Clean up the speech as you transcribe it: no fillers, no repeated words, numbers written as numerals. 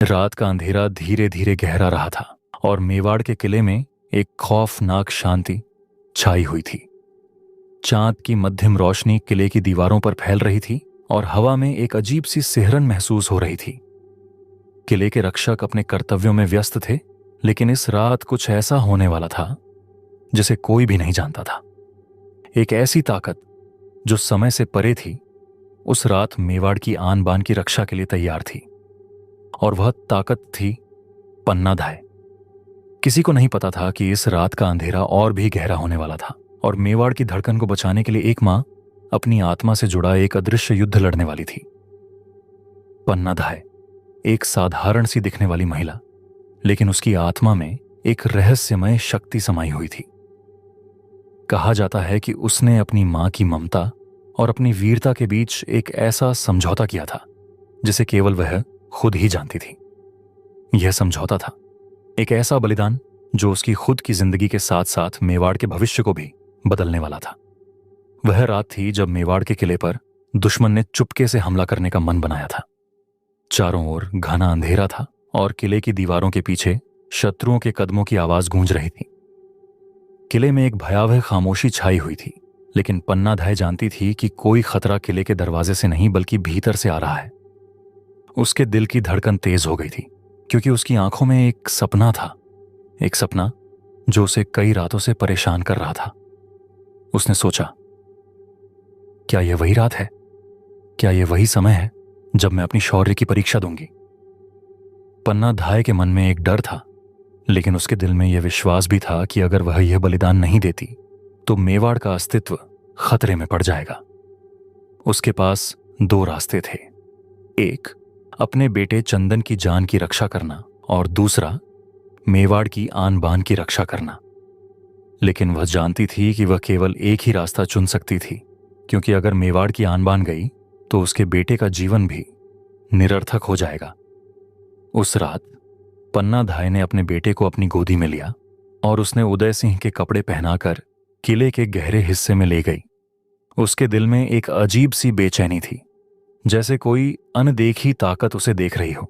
रात का अंधेरा धीरे धीरे गहरा रहा था और मेवाड़ के किले में एक खौफनाक शांति छाई हुई थी। चांद की मध्यम रोशनी किले की दीवारों पर फैल रही थी और हवा में एक अजीब सी सिहरन महसूस हो रही थी। किले के रक्षक अपने कर्तव्यों में व्यस्त थे, लेकिन इस रात कुछ ऐसा होने वाला था जिसे कोई भी नहीं जानता था। एक ऐसी ताकत जो समय से परे थी, उस रात मेवाड़ की आन बान की रक्षा के लिए तैयार थी, और वह ताकत थी पन्नाधाय। किसी को नहीं पता था कि इस रात का अंधेरा और भी गहरा होने वाला था और मेवाड़ की धड़कन को बचाने के लिए एक मां अपनी आत्मा से जुड़ा एक अदृश्य युद्ध लड़ने वाली थी। पन्नाधाय एक साधारण सी दिखने वाली महिला, लेकिन उसकी आत्मा में एक रहस्यमय शक्ति समाई हुई थी। कहा जाता है कि उसने अपनी मां की ममता और अपनी वीरता के बीच एक ऐसा समझौता किया था जिसे केवल वह खुद ही जानती थी। यह समझौता था एक ऐसा बलिदान जो उसकी खुद की जिंदगी के साथ साथ मेवाड़ के भविष्य को भी बदलने वाला था। वह रात थी जब मेवाड़ के किले पर दुश्मन ने चुपके से हमला करने का मन बनाया था। चारों ओर घना अंधेरा था और किले की दीवारों के पीछे शत्रुओं के कदमों की आवाज गूंज रही थी। किले में एक भयावह खामोशी छाई हुई थी, लेकिन पन्नाधाय जानती थी कि कोई खतरा किले के दरवाजे से नहीं बल्कि भीतर से आ रहा है। उसके दिल की धड़कन तेज हो गई थी, क्योंकि उसकी आंखों में एक सपना था, एक सपना जो उसे कई रातों से परेशान कर रहा था। उसने सोचा, क्या यह वही रात है? क्या यह वही समय है जब मैं अपनी शौर्य की परीक्षा दूंगी? पन्नाधाय के मन में एक डर था, लेकिन उसके दिल में यह विश्वास भी था कि अगर वह यह बलिदान नहीं देती तो मेवाड़ का अस्तित्व खतरे में पड़ जाएगा। उसके पास दो रास्ते थे, एक अपने बेटे चंदन की जान की रक्षा करना और दूसरा मेवाड़ की आन बान की रक्षा करना। लेकिन वह जानती थी कि वह केवल एक ही रास्ता चुन सकती थी, क्योंकि अगर मेवाड़ की आन बान गई तो उसके बेटे का जीवन भी निरर्थक हो जाएगा। उस रात पन्नाधाय ने अपने बेटे को अपनी गोदी में लिया और उसने उदय सिंह के कपड़े पहनाकर किले के गहरे हिस्से में ले गई। उसके दिल में एक अजीब सी बेचैनी थी, जैसे कोई अनदेखी ताकत उसे देख रही हो।